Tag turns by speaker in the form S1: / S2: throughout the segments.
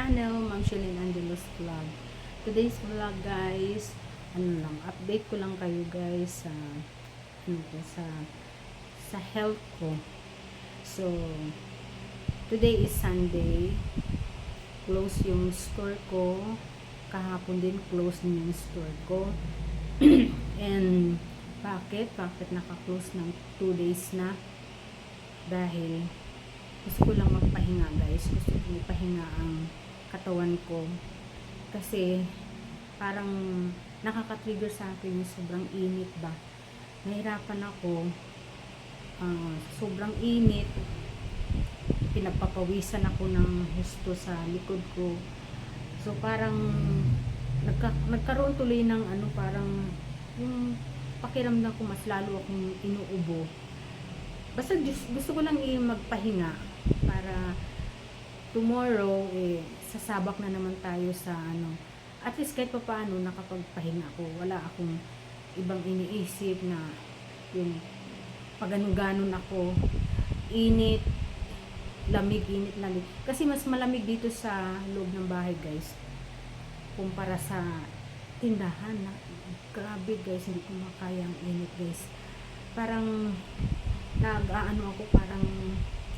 S1: channel, Ma'am Shelin Angelos Vlog. Today's vlog guys, update ko lang kayo guys sa sa health ko. So, today is Sunday. Close yung store ko. Kahapon din close din yung store ko. And bakit naka-close ng 2 days na? Dahil gusto ko lang magpahinga guys. Gusto ko magpahinga ang katawan ko. Kasi parang nakaka-trigger sa akin yung sobrang init ba. Nahirapan ako. Sobrang init. Pinagpapawisan ako ng husto sa likod ko. So parang nagkaroon tuloy ng parang yung pakiramdam ko mas lalo akong inuubo. Basta gusto ko lang magpahinga para tomorrow sasabak na naman tayo sa at least kahit pa paano nakapagpahinga ako. Wala akong ibang iniisip na yung pag-ganon ako, init, lamig. Kasi mas malamig dito sa loob ng bahay guys kumpara sa tindahan. Grabe guys, hindi ko makaya ang init guys. Parang ako, parang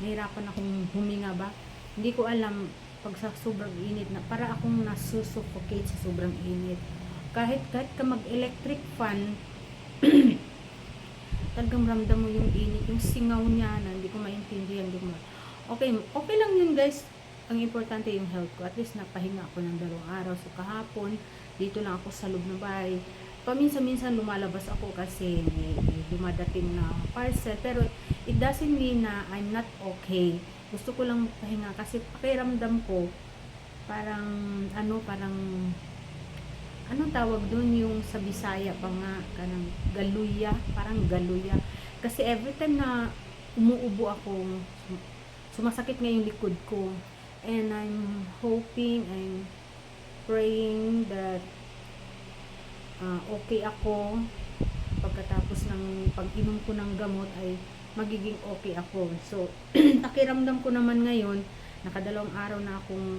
S1: nahirapan akong huminga ba. Hindi ko alam pag sa sobrang init na para akong nasusuffocate sa sobrang init. Kahit ka mag-electric fan talagang ramdam mo yung init, yung singaw niya na hindi ko maintindihan. Okay lang yun guys. Ang importante yung health ko. At least napahinga ako ng 2 araw. So kahapon, dito lang ako sa loob ng bahay. Paminsan-minsan lumalabas ako kasi may dumadating na parcel. Pero it doesn't mean na I'm not okay. Gusto ko lang pahinga kasi pakiramdam ko parang anong tawag doon yung sa Bisaya pa nga, parang galuya. Kasi every time na umuubo ako, sumasakit nga yung likod ko. And I'm praying that okay ako. Pagkatapos ng pag-inom ko ng gamot ay magiging okay ako. So, pakiramdam ko naman ngayon, nakadalawang araw na akong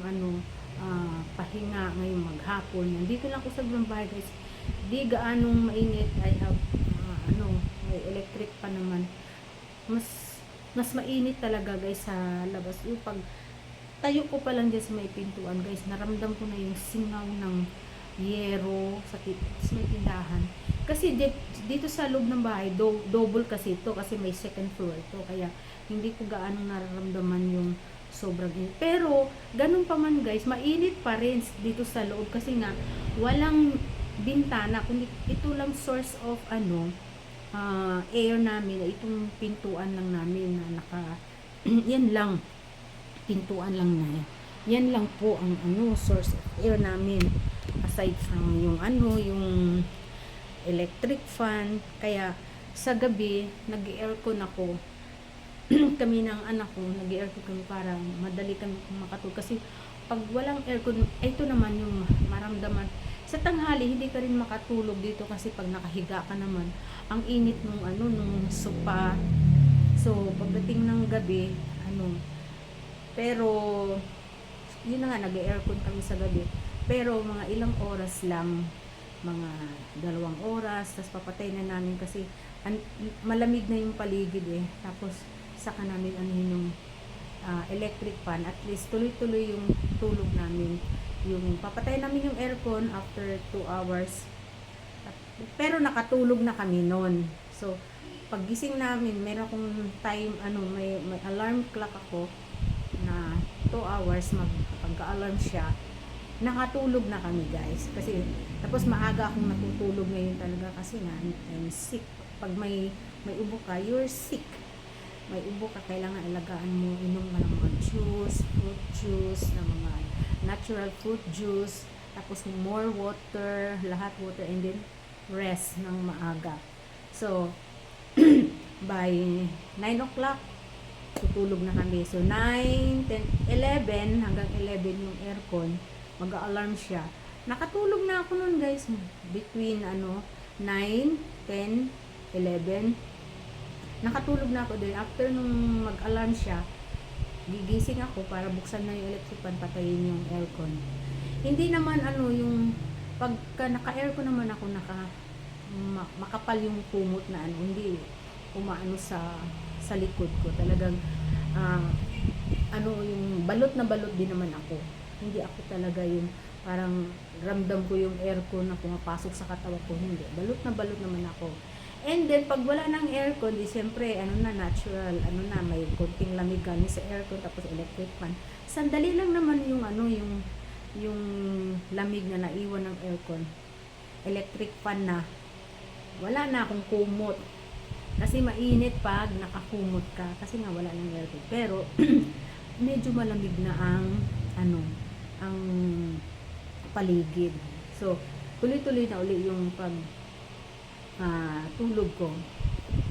S1: pahinga ngayong maghapon. Nandito lang ako sa bahay guys. Di gaanong mainit. I have may electric pa naman. Mas mainit talaga guys sa labas. Yung pag tayo ko pa lang dyan sa may pintuan guys, naramdam ko na yung singaw ng yero sa may tindahan. Kasi dito sa loob ng bahay, double kasi ito kasi may second floor ito. Kaya hindi ko gaano nararamdaman yung sobrang init. Pero ganun pa man guys, mainit pa rin dito sa loob kasi nga walang bintana, kundi ito lang source of air namin. Itong pintuan lang namin na yan lang, pintuan lang na yan lang po ang source of air namin aside from yung electric fan. Kaya sa gabi nag-aircon ako kami ng anak ko, nag-aircon kami para madali kami makatulog kasi pag walang aircon, ito naman yung maramdaman sa tanghali, hindi ka rin makatulog dito kasi pag nakahiga ka naman ang init nung sopa. So pagdating ng gabi pero yun na nga, nag-aircon kami sa gabi. Pero mga ilang oras lang, mga 2 oras, tapos papatay na namin kasi malamig na yung paligid Tapos saka namin yung electric fan. At least tuloy-tuloy yung tulog namin. Yung papatay namin yung aircon after 2 hours. Pero nakatulog na kami noon. So paggising namin, meron akong time, may alarm clock ako na 2 hours pagka-alarm siya, nakatulog na kami guys. Kasi tapos maaga akong natutulog ngayon talaga kasi I'm sick. Pag may ubo ka, you're sick. May ubo ka, kailangan alagaan mo, inom ka ng mga juice, fruit juice, ng mga natural fruit juice, tapos more water, lahat water, and then rest ng maaga. So by 9 o'clock tutulog na kami. So 9, 10, 11 hanggang 11 yung aircon, mag-a-alarm siya. Nakatulog na ako noon guys, between 9, 10, 11. Nakatulog na ako din after nung mag-alarm siya. gigising ako para buksan na yung electric fan, patayin yung aircon. Hindi naman yung pagka naka-aircon naman ako, makapal yung kumot na hindi umaano sa likod ko. Talagang yung balot na balot din naman ako. Hindi ako talaga yung parang ramdam ko yung aircon na pumapasok sa katawan ko. Hindi. Balot na balot naman ako. And then, pag wala ng aircon, di siyempre, natural, may konting lamig galing sa aircon, tapos electric fan. Sandali lang naman yung yung lamig na naiwan ng aircon. Electric fan na. Wala na akong kumot. Kasi mainit pag nakakumot ka. Kasi nga wala ng aircon. Pero, medyo malamig na ang paligid. So, tuloy-tuloy na uli yung tulog ko.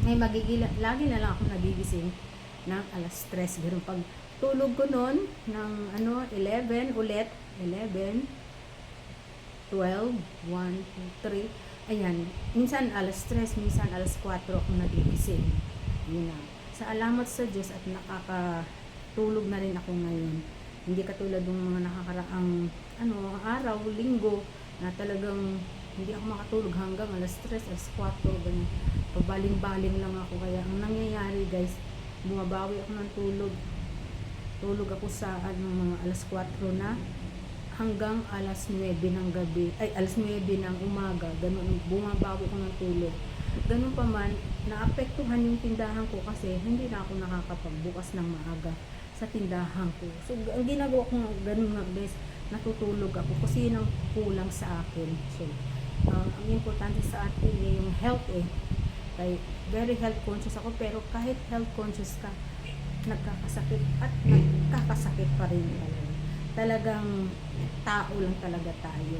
S1: Lagi na lang ako nagigising ng alas 3. Pero pag tulog ko noon ng 11 ulit, 11, 12, 1, 2, 3, ayan, minsan alas 3, minsan alas 4 ako nagigising. Yun na. Sa alamat sa Diyos at nakakatulog na rin ako ngayon. Hindi katulad ng mga nakakaraang araw, linggo, na talagang hindi ako makatulog hanggang alas 3, alas 4, ganyan. Pabaling-baling lang ako. Kaya ang nangyayari guys, bumabawi ako ng tulog. Tulog ako sa mga alas 4 na hanggang alas 9 ng gabi, alas 9 ng umaga, ganun, bumabawi ako ng tulog. Ganun pa man, naapektuhan yung tindahan ko kasi hindi na ako nakakapagbukas ng maaga sa tindahan ko. So, ang ginagawa ko ganun nga guys, natutulog ako kasi yun ang kulang sa akin. So, ang importante sa atin yung health Kaya, very health conscious ako, pero kahit health conscious ka, nagkakasakit at nagkakasakit pa rin talaga. Talagang tao lang talaga tayo.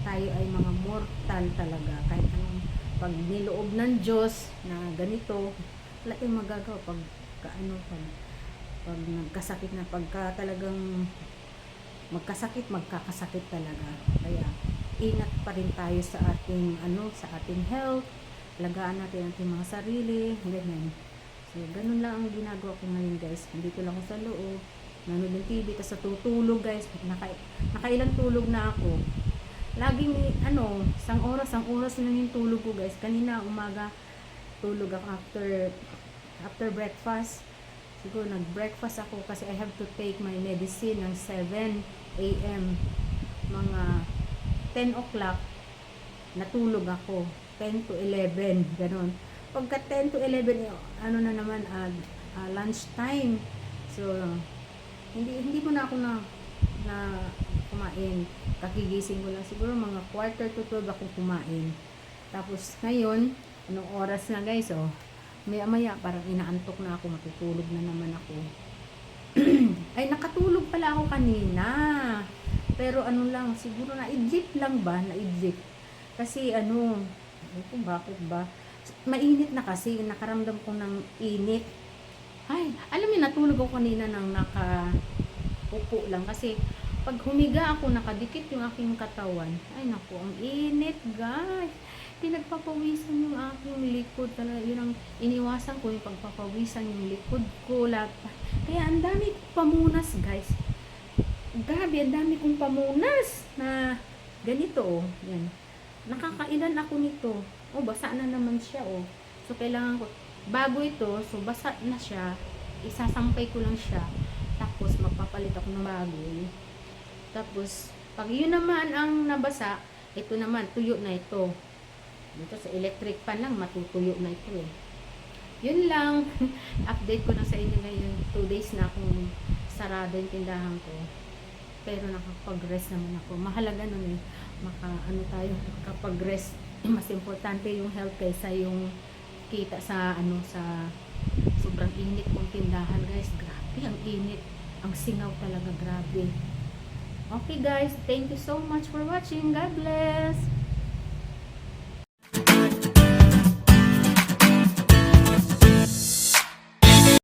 S1: Tayo ay mga mortal talaga. Kahit anong pag niloob ng Diyos na ganito, wala tayong magagawa pag nagkasakit na, pagka talagang magkakasakit talaga. Kaya ingat pa rin tayo sa ating sa ating health. Alagaan natin ating mga sarili, ganyan. So, ganun lang ang ginagawa ko ngayon guys. Dito lang ako sa loob, nanonood ng TV, tapos tutulog guys. Nakailang tulog na ako. Laging isang oras lang yung tulog ko guys. Kanina umaga tulog ako after breakfast. Siguro nag-breakfast ako kasi I have to take my medicine ng 7 a.m. Mga 10 o'clock natulog ako. 10 to 11, ganun. Pagka 10 to 11, na naman, lunch time. So, hindi mo na ako na kumain. Kakigising ko lang. Siguro mga quarter to 12 ako kumain. Tapos, ngayon, anong oras na guys, maya-maya, parang inaantok na ako, matutulog na naman ako. Ay, nakatulog pala ako kanina. Pero lang, siguro naidlip lang ba? Naidlip. Kasi kung bakit ba? Mainit na kasi, nakaramdam ko ng init. Ay, alam niyo, natulog ako kanina ng nakaupo lang. Kasi, pag humiga ako, nakadikit yung aking katawan. Ay, naku, ang init, guys. Pinagpapawisan yung aking likod. Talaga, yun ang iniwasan ko, yung pagpapawisan yung likod ko. Kaya, ang dami kong pamunas, guys. Grabe, ang dami kong pamunas na ganito, yan. Nakakailan ako nito. Basa na naman siya, So, kailangan ko, bago ito, so, basa na siya. Isasampay ko lang siya. Tapos, magpapalit ako ng bago. Tapos, pag yun naman ang nabasa, ito naman, tuyo na ito. Dito sa electric fan lang, matutuyo na ito Yun lang. Update ko na sa inyo ngayon. 2 days na akong sarado yung tindahan ko. Pero nakapag-rest naman ako. Mahalaga nun tayo, makapag-rest. Mas importante yung health kaysa yung kita sa sa sobrang init kong tindahan guys. Grabe ang init. Ang singaw talaga, grabe. Okay guys, thank you so much for watching. God bless.